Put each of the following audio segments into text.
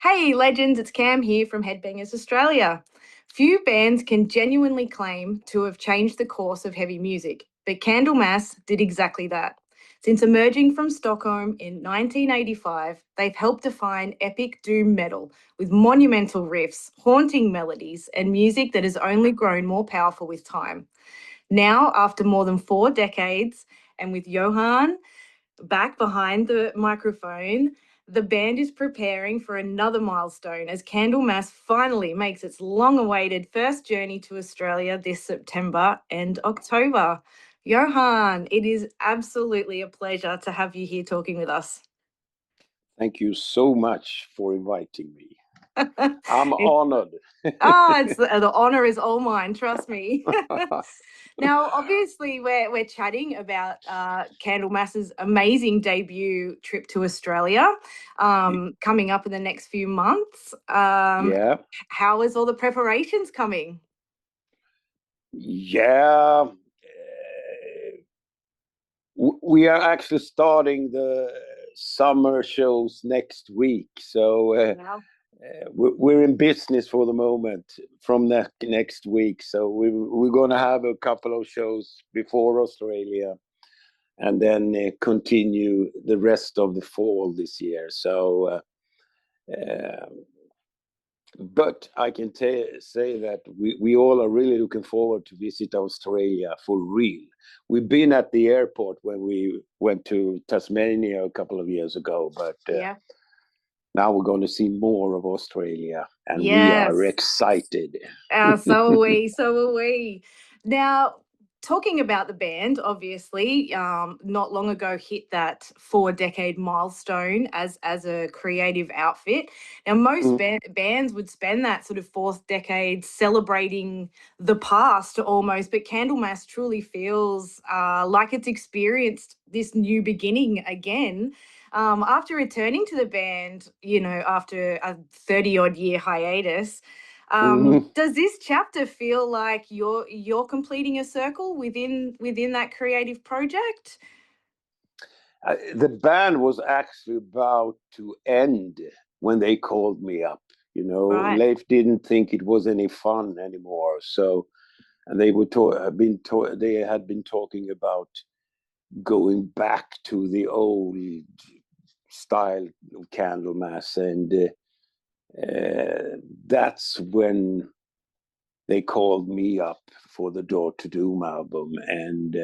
Hey, legends, it's Cam here from Headbangers Australia. Few bands can genuinely claim to have changed the course of heavy music, but Candlemass did exactly that. Since emerging from Stockholm in 1985, they've helped define epic doom metal with monumental riffs, haunting melodies, and music that has only grown more powerful with time. Now, after more than 4 decades, and with Johan back behind the microphone, the band is preparing for another milestone as Candlemass finally makes its long awaited first journey to Australia this September and October. Johan, it is absolutely a pleasure to have you here talking with us. Thank you so much for inviting me. I'm It- honored. it's the honor is all mine, trust me. Now, obviously, we're chatting about Candlemass's amazing debut trip to Australia, coming up in the next few months. Yeah, How is all the preparations coming? yeah. We are actually starting the summer shows next week, so Wow. we're in business for the moment from next week. So we're going to have a couple of shows before Australia, and then continue the rest of the fall this year. So. Uh, But I can say that we all are really looking forward to visit Australia for real. We've been at the airport when we went to Tasmania a couple of years ago, but Yeah. now we're going to see more of Australia, and we are Yes. excited. So are we. So are we. Now, talking about the band, obviously, not long ago hit that 4 decade milestone as a creative outfit. Now, most Mm. bands would spend that sort of fourth decade celebrating the past almost, but Candlemass truly feels like it's experienced this new beginning again. After returning to the band, after a 30 odd year hiatus, Mhm. does this chapter feel like you're completing a circle within that creative project? The band was actually about to end when they called me up. Right. Leif didn't think it was any fun anymore, so and they had been talking about going back to the old style of Candlemass, and that's when they called me up for the Door to Doom album, and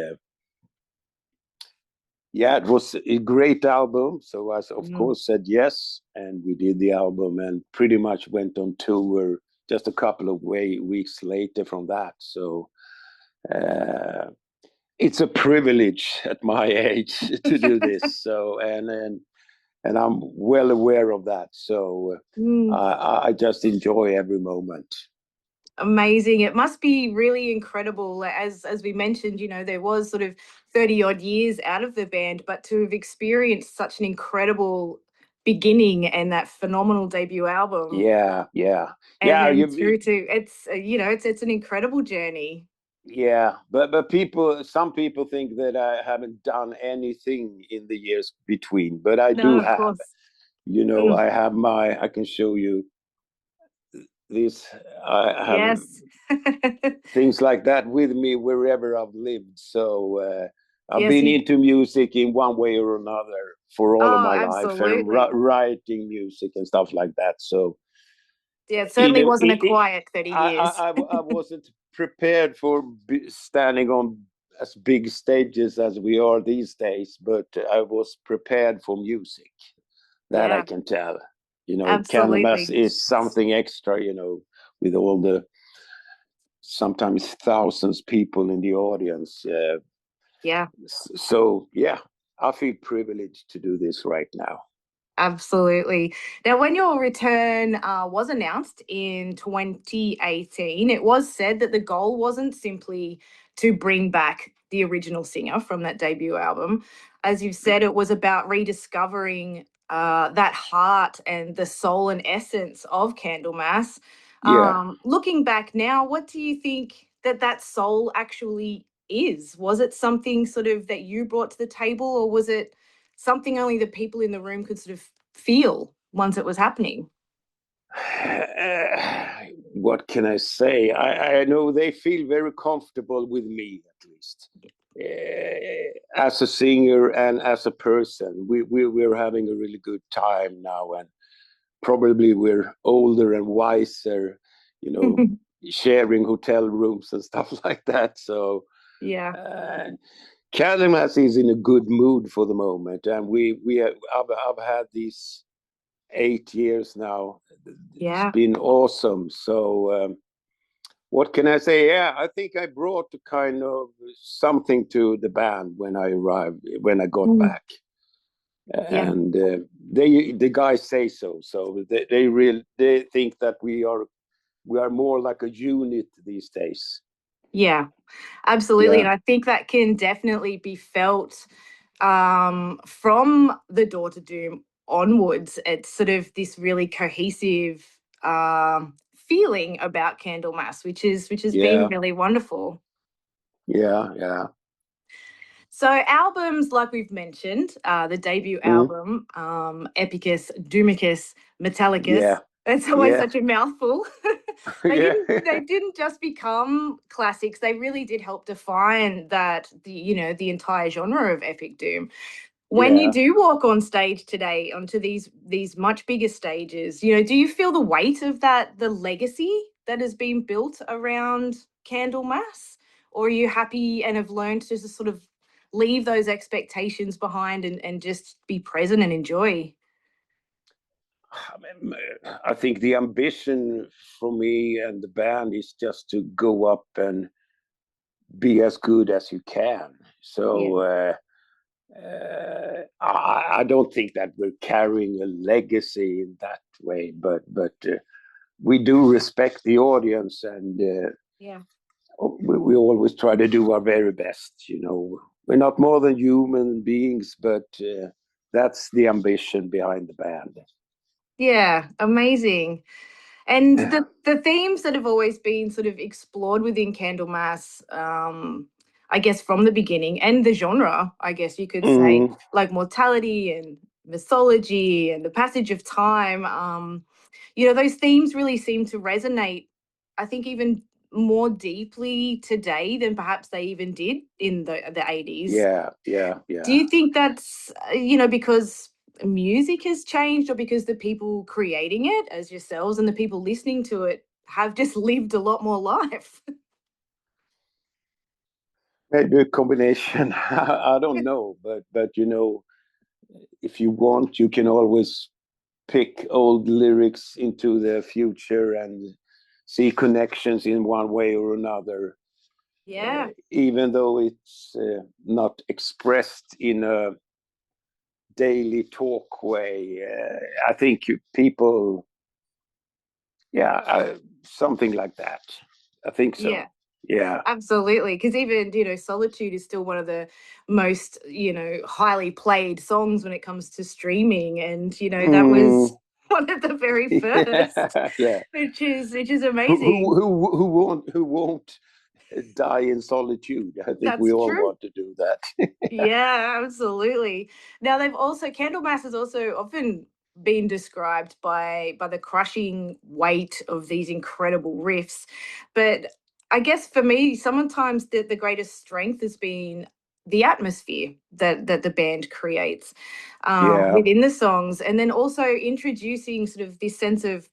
yeah, it was a great album. So I, of Mm. course, said yes, and we did the album, and pretty much went on tour just a couple of weeks later from that. So. Uh, it's a privilege at my age to do this. So and I'm well aware of that. So Mm. I just enjoy every moment. Amazing. It must be really incredible. As we mentioned, there was sort of 30 odd years out of the band, but to have experienced such an incredible beginning and that phenomenal debut album, Yeah, yeah, and yeah. then through to it's an incredible journey. Yeah, but some people think that I haven't done anything in the years between, but I No, do of have. course. Mm. I have I can show you this. I have Yes. things like that with me wherever I've lived. So I've Yes, been you. into music in one way or another for all of Oh, my life, and absolutely. writing music and stuff like that. So Yeah, it in certainly a, wasn't a quiet 30 years. I wasn't prepared for standing on as big stages as we are these days, but I was prepared for music. That I Yeah, can tell. Candlemass absolutely. is something extra. With all the sometimes thousands people in the audience. Yeah, So yeah, I feel privileged to do this right now. absolutely. Now, when your return was announced in 2018, it was said that the goal wasn't simply to bring back the original singer from that debut album. As you've said, it was about rediscovering that heart and the soul and essence of Candlemass. Yeah. Looking back now, what do you think that soul actually is? Was it something sort of that you brought to the table, or was it something only the people in the room could sort of feel once it was happening? What can I say? I know they feel very comfortable with me, at least. As a singer and as a person, we're having a really good time now, and probably we're older and wiser, you know, sharing hotel rooms and stuff like that. So Yeah. Candlemass is in a good mood for the moment, and I've had these 8 years now. It's Yeah. been awesome. So what can I say? Yeah, I think I brought a kind of something to the band when I got Mm. back, Yeah. and the guys say so. So they think that we are more like a unit these days. Yeah. Absolutely. Yeah, And I think that can definitely be felt from the Door to Doom onwards. It's sort of this really cohesive feeling about Candlemass, which has been yeah, really wonderful. yeah, yeah. So albums, like we've mentioned, the debut Mm, album, Epicus, Doomicus, Metallicus. yeah, It's always yeah, such a mouthful. they yeah, didn't they didn't just become classics. They really did help define that the entire genre of epic doom. When you yeah. do walk on stage today onto these much bigger stages, do you feel the weight of the legacy that has been built around Candlemass? Or are you happy and have learned to just sort of leave those expectations behind and just be present and enjoy? I think the ambition for me and the band is just to go up and be as good as you can. Yeah. So I don't think that we're carrying a legacy in that way, but we do respect the audience, and Yeah. we always try to do our very best. We're not more than human beings, but that's the ambition behind the band. Yeah, amazing. And the themes that have always been sort of explored within Candlemass, I guess from the beginning, and the genre, I guess you could say, Mm, like mortality and mythology and the passage of time. Those themes really seem to resonate, I think, even more deeply today than perhaps they even did in the 80s. yeah, yeah, Do yeah. you think that's, because music has changed, or because the people creating it, as yourselves, and the people listening to it have just lived a lot more life? Maybe a combination. I don't know, but if you want, you can always pick old lyrics into the future and see connections in one way or another, Yeah, even though it's not expressed in a daily talk way. I think people, yeah, something like that. I think yeah. so. Yeah. Absolutely, because even, Solitude is still one of the most, highly played songs when it comes to streaming, and, that was Mm, one of the very first, yeah, yeah. which is Who who amazing. who won't die in solitude? I think we That's all true. want to do that. Yeah, absolutely. Now they've also Candlemass has also often been described by the crushing weight of these incredible riffs. But I guess for me, sometimes the greatest strength has been the atmosphere that the band creates Yeah, within the songs, and then also introducing sort of this sense of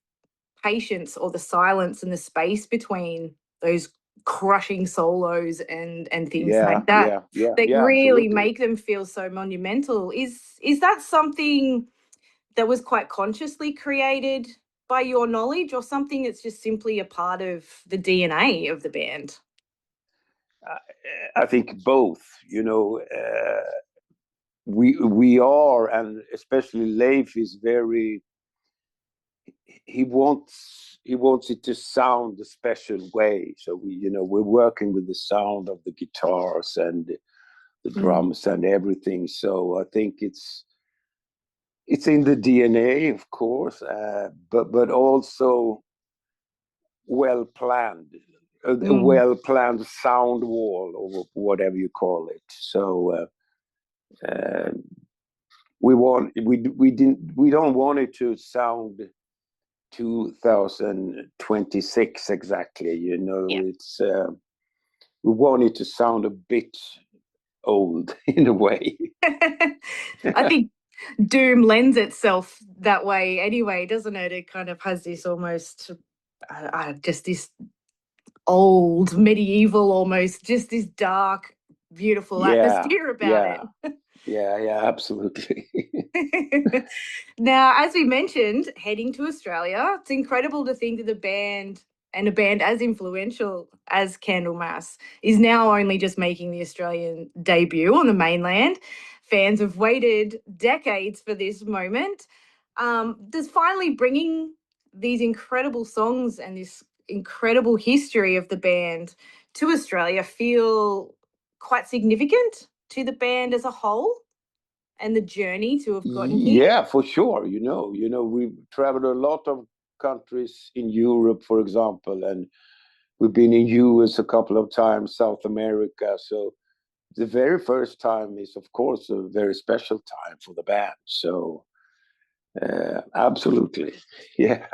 patience, or the silence and the space between those crushing solos and things yeah, like that yeah, yeah, that yeah, really absolutely. make them feel so monumental. Is that something that was quite consciously created by your knowledge, or something that's just simply a part of the DNA of the band? I think both. We are, and especially Leif is very. He wants it to sound a special way. So we're working with the sound of the guitars and the Mm, drums and everything. So I think it's in the DNA, of course, but also well planned, a mm. well planned sound wall or whatever you call it. So we don't want it to sound 2026 exactly. You know, Yeah. it's we want it to sound a bit old in a way. I think Doom lends itself that way anyway, doesn't it? It kind of has this almost, just this old, medieval almost, just this dark, beautiful Yeah, atmosphere about yeah, it. yeah, absolutely. Now, as we mentioned, heading to Australia, it's incredible to think that the band and a band as influential as Candlemass is now only just making the Australian debut on the mainland. Fans have waited decades for this moment. Does finally bringing these incredible songs and this incredible history of the band to Australia feel quite significant to the band as a whole? And the journey to have gotten here? Yeah, for sure. We've traveled a lot of countries in Europe, for example, and we've been in US a couple of times, South America. So the very first time is, of course, a very special time for the band. So absolutely, yeah.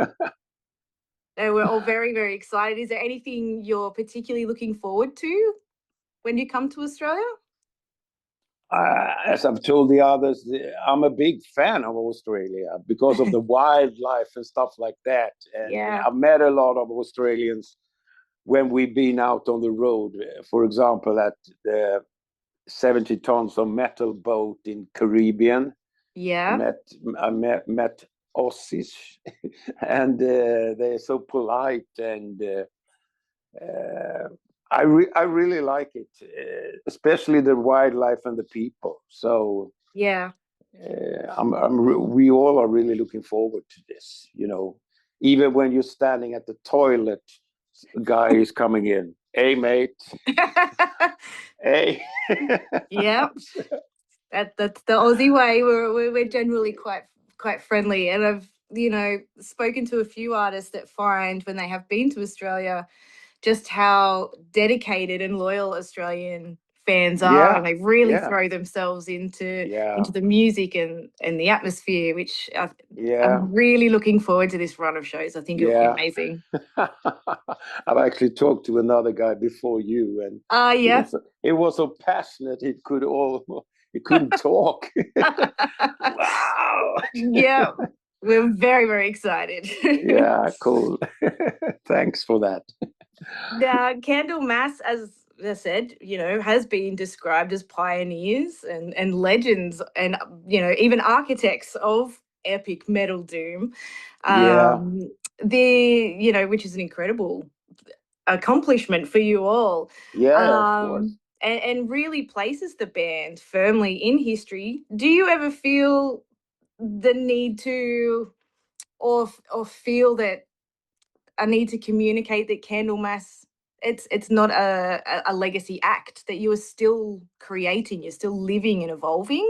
We're all very, very excited. Is there anything you're particularly looking forward to when you come to Australia? As I've told the others, I'm a big fan of Australia because of the wildlife and stuff like that. And Yeah. I've met a lot of Australians when we've been out on the road. For example, at the 70 tons of metal boat in Caribbean, I Yeah. met met Aussies, and they're so polite, and I really like it, especially the wildlife and the people. So Yeah. we all are really looking forward to this. Even when you're standing at the toilet, a guy is coming in. Hey, mate. Hey. Yeah. That's the Aussie way. We're generally quite friendly, and I've spoken to a few artists that find when they have been to Australia just how dedicated and loyal Australian fans are, and Yeah, they really yeah, throw themselves yeah, into the music and the atmosphere, which yeah, I'm really looking forward to this run of shows. I think it will be yeah. amazing. I've actually talked to another guy before you, and he Yeah. was he was so passionate he couldn't talk. Wow. Yeah, we're very, very excited. Yeah, cool. Thanks for that. Now, Candlemass, as I said, has been described as pioneers and legends and, even architects of epic metal doom. Yeah, Um, which is an incredible accomplishment for you all. yeah, of course. And really places the band firmly in history. Do you ever feel the need to, or feel that I need to communicate that Candlemass, it's not a legacy act, that you are still creating, you're still living and evolving?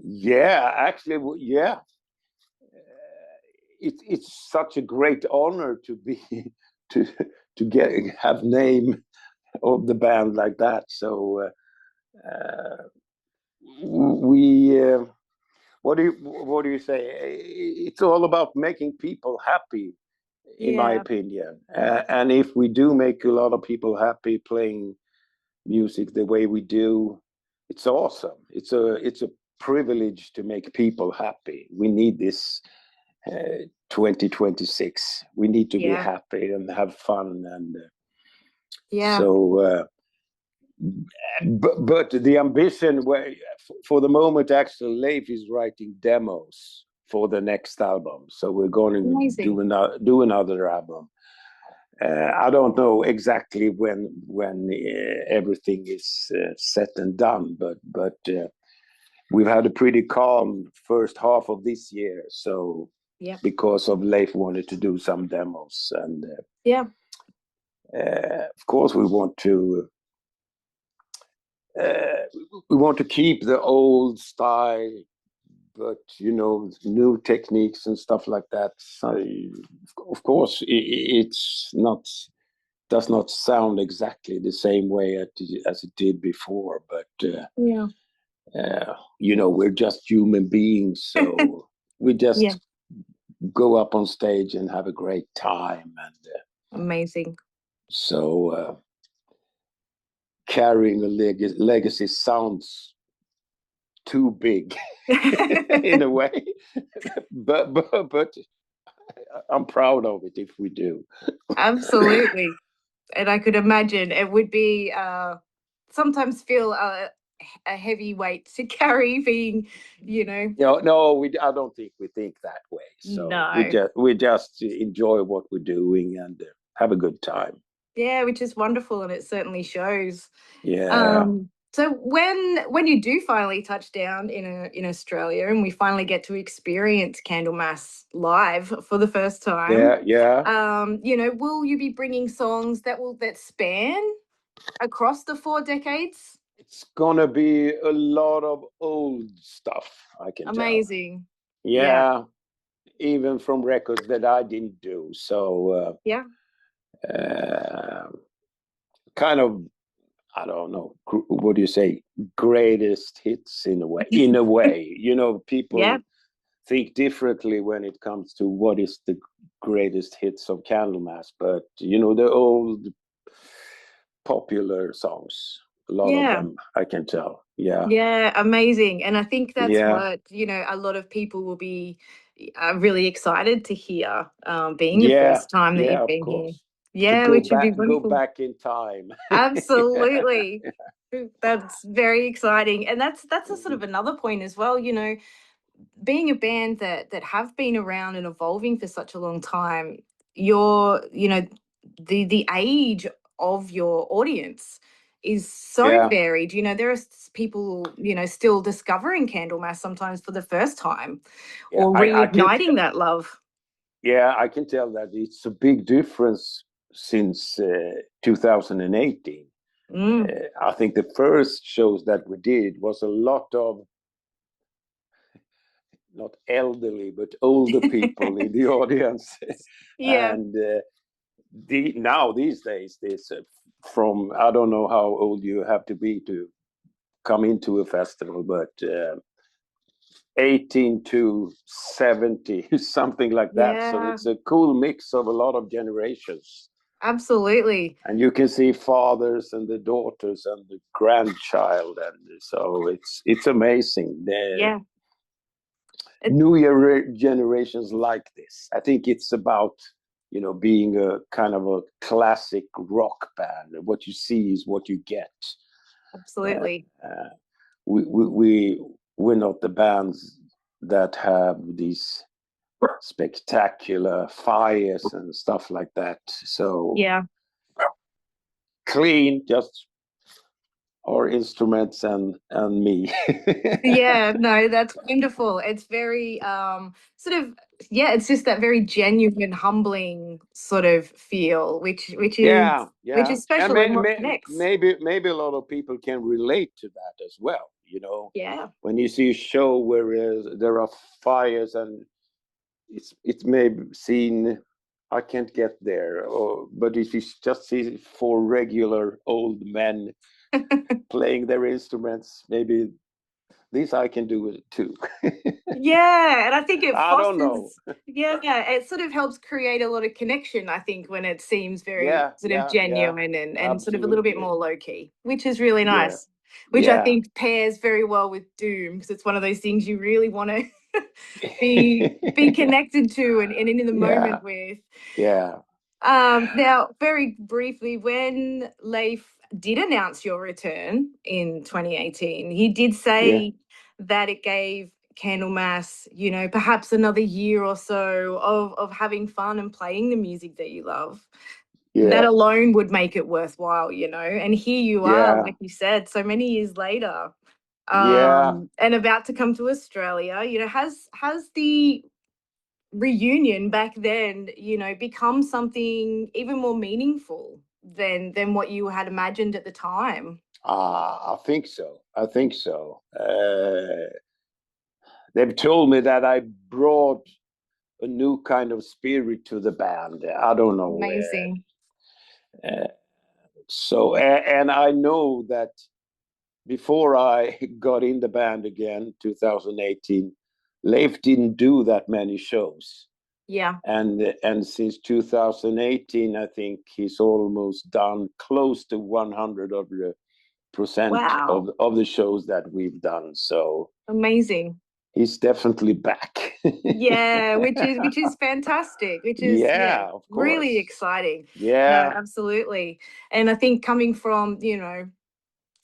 Yeah, actually, yeah. It's such a great honor to be to to get have name of the band like that. So we what do you say? It's all about making people happy, in my Yeah, opinion. And if we do make a lot of people happy playing music the way we do, it's awesome. It's a privilege to make people happy. We need this 2026. We need to be yeah, happy and have fun, and yeah. so. But the ambition, for the moment, actually, Leif is writing demos for the next album. So we're going to Amazing. do another album. I don't know exactly when everything is set and done, but we've had a pretty calm first half of this year. So Yeah, because of Leif wanted to do some demos, and yeah, of course uh, we want to keep the old style, but new techniques and stuff like that. So, of course, it's not does not sound exactly the same way as it did before, but yeah. we're just human beings, so we Yeah. just go up on stage and have a great time. And Amazing. so carrying a legacy sounds too big in a way, but I'm proud of it if we do. Absolutely. And I could imagine it would be sometimes feel a heavy weight to carry being, you know. No, I don't think we think that way. So No. we just enjoy what we're doing and have a good time. Yeah, which is wonderful, and it certainly shows. Yeah, So when you do finally touch down in Australia and we finally get to experience Candlemass live for the first time, yeah. will you be bringing songs that span across the 4 decades? It's gonna be a lot of old stuff, I can tell. Amazing. Yeah. Yeah, even from records that I didn't do. So Yeah. kind of, I don't know, what do you say? Greatest hits in a way. In a way, Yeah. people think differently when it comes to what is the greatest hits of Candlemass, but the old popular songs, a lot of Yeah. them, I can tell. Yeah, Yeah, amazing. And I think that's yeah, what, a lot of people will be really excited to hear, being the yeah, first time that yeah. you've Of been here. course, to Yeah, which would be go wonderful. back in time. Yeah. Absolutely. That's very exciting. And that's a sort of another point as well, being a band that have been around and evolving for such a long time, the age of your audience is so Yeah, varied. There are people, still discovering Candlemass sometimes for the first time yeah. or I can. reigniting that love. Yeah, I can tell that it's a big difference since 2018. Mm. I think the first shows that we did was a lot of not elderly but older people in the audience, Yeah. and now these days this from I don't know how old you have to be to come into a festival, but 18 to 70, something like that. So Yeah, it's a cool mix of a lot of generations. absolutely. And you can see fathers and the daughters and the grandchild, and so it's amazing. The Yeah. It, new year generations like this. I think it's about being a kind of a classic rock band. What you see is what you get. Uh, absolutely. uh, we're not the bands that have these spectacular fires and stuff like that. So Yeah. clean, just our instruments and me. Yeah, no, that's wonderful. It's very sort of, yeah, it's just that very genuine, humbling sort of feel, which is Yeah, which yeah, is and special and what connects. maybe a lot of people can relate to that as well. Yeah. When you see a show where there are fires and it's maybe seen. I can't get there, but if you just see four regular old men playing their instruments, maybe this I can do it too. Yeah, and I think it I don't know. fosters, yeah, it sort of helps create a lot of connection, I think, when it seems very Yeah, sort of yeah, genuine and sort of a little bit absolutely. more low key, which is really Yeah, nice, which I yeah. think pairs very well with Doom because it's one of those things you really want to be connected to and in the Yeah, moment with. yeah, Now, very briefly, when Leif did announce your return in 2018, he did yeah, say that it gave Candlemass, perhaps another year or so of having fun and playing the music that you love. That yeah, alone would make it worthwhile, and here you are, yeah, like you said, so many years later, yeah. and about to come to Australia. Has the reunion back then, become something even more meaningful than what you had imagined at the time? I think so. I think so. They've told me that I brought a new kind of spirit to the band. I don't know. Amazing. Uh, and I know that before I got in the band again, 2018, Leif didn't do that many shows. Yeah. And since 2018, I think he's almost done close to 100 of the percent Wow. of the shows that we've done. So Amazing. he's definitely back. Yeah, which is fantastic, which is, yeah, Yeah, of really course. exciting. No, Yeah, absolutely. And I think coming from,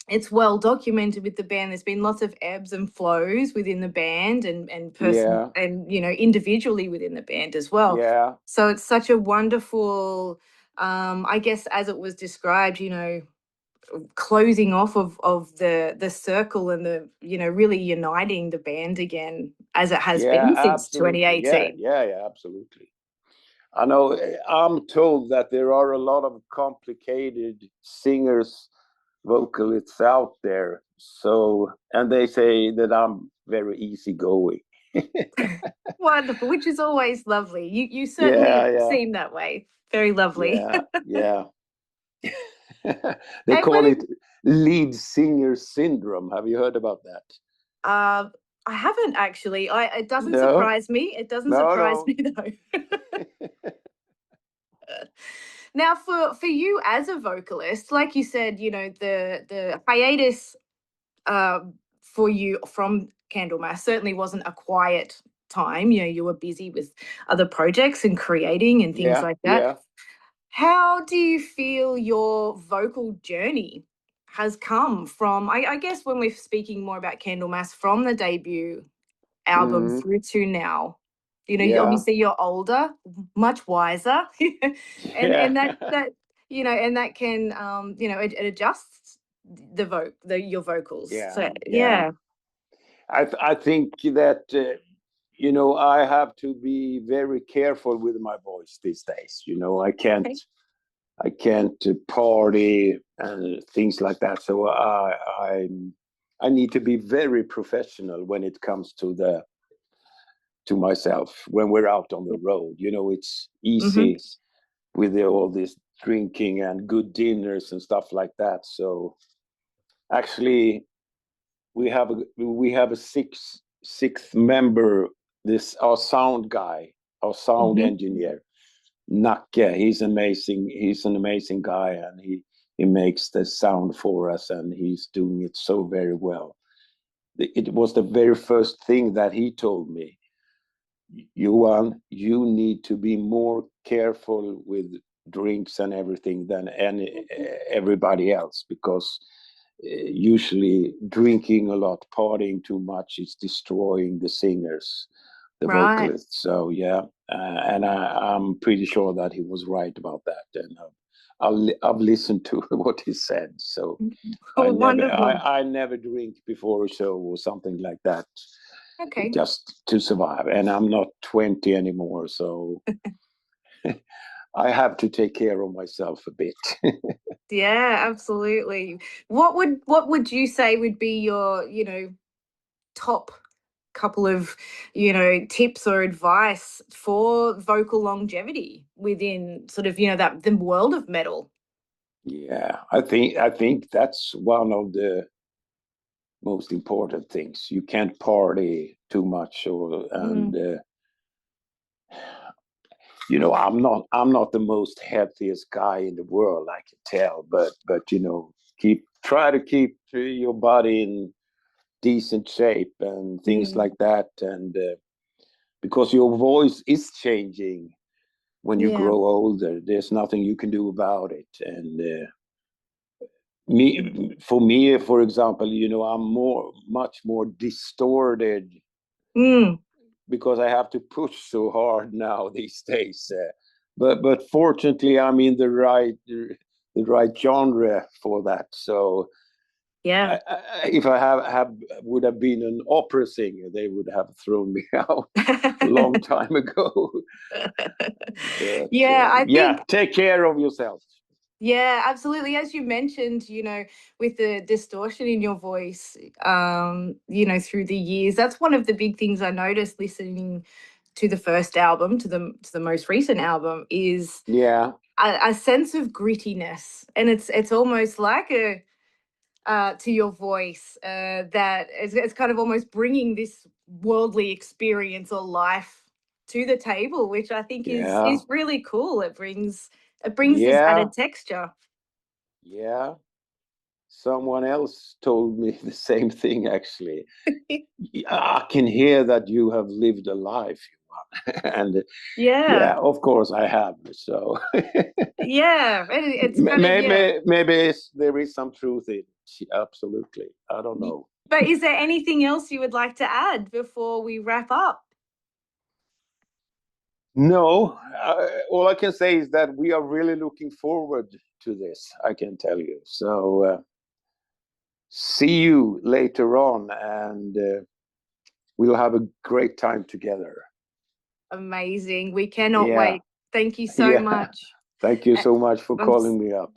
it's well documented with the band. There's been lots of ebbs and flows within the band and person yeah, and individually within the band as well. yeah, So it's such a wonderful, I guess, as it was described, closing off of the circle and the really uniting the band again as it has yeah, been since absolutely. Yeah, 2018. yeah, yeah, absolutely. I know I'm told that there are a lot of complicated singers, vocalists out there. So, and they say that I'm very easygoing. Wonderful, which is always lovely. You Yeah, certainly yeah, seem that way. Very lovely. yeah, yeah. They And call when it lead singer syndrome. Have you heard about that? I haven't actually. It doesn't No, surprise me. It doesn't no, surprise no. me though. Now, for you as a vocalist, like you said, the hiatus for you from Candlemass certainly wasn't a quiet time. You were busy with other projects and creating and things Yeah, like that. yeah. How do you feel your vocal journey has come from, I guess, when we're speaking more about Candlemass, from the debut album Mm, through to now? yeah, Obviously you're older, much wiser, and yeah, that can it adjusts your vocals. yeah, So yeah. yeah. I think that I have to be very careful with my voice these days. Okay. I can't party and things like that. So I need to be very professional when it comes to myself when we're out on the road. It's Mm-hmm. easy with all this drinking and good dinners and stuff like that. So actually, we have a sixth member. This our sound guy, our sound Mm-hmm. engineer, Nacke. He's amazing. He's an amazing guy, and he makes the sound for us, and he's doing it so very well. It was the very first thing that he told me. Johan, you need to be more careful with drinks and everything than everybody else, because usually drinking a lot, partying too much is destroying the singers, the Right. vocalists. So yeah, and I'm pretty sure that he was right about that. And I've listened to what he said. So Oh, wonderful. I never drink before a show or something like that, Okay. just to survive. And I'm not 20 anymore, so I have to take care of myself a bit. Yeah, absolutely. What would you say would be your, top couple of, tips or advice for vocal longevity within sort of, that the world of metal? Yeah, I think that's one of the most important things. You can't party too much, and Mm, I'm not the most healthiest guy in the world, I can tell, but try to keep your body in decent shape and things mm, like that, and because your voice is changing when you yeah. grow older. There's nothing you can do about it, and for me, for example, I'm much more distorted Mm, because I have to push so hard now these days. But fortunately, I'm in the right genre for that. So yeah. if I have would have been an opera singer, they would have thrown me out a long time ago. But Yeah, I yeah, think, take care of yourself. yeah, absolutely. As you mentioned, with the distortion in your voice, through the years, that's one of the big things I noticed listening to the first album, to the most recent album, is Yeah, a sense of grittiness, and it's almost like to your voice, that it's kind of almost bringing this worldly experience or life to the table, which I think is really cool. It brings this added texture. Yeah. Someone else told me the same thing, actually. I can hear that you have lived a life, and yeah, of course I have. So yeah, it's kind of maybe there is some truth in it. Absolutely, I don't know. But is there anything else you would like to add before we wrap up? No, all I can say is that we are really looking forward to this. I can tell you. So see you later on, and we'll have a great time together. Amazing. We cannot wait. Thank you so much. Thank you so much for calling me up.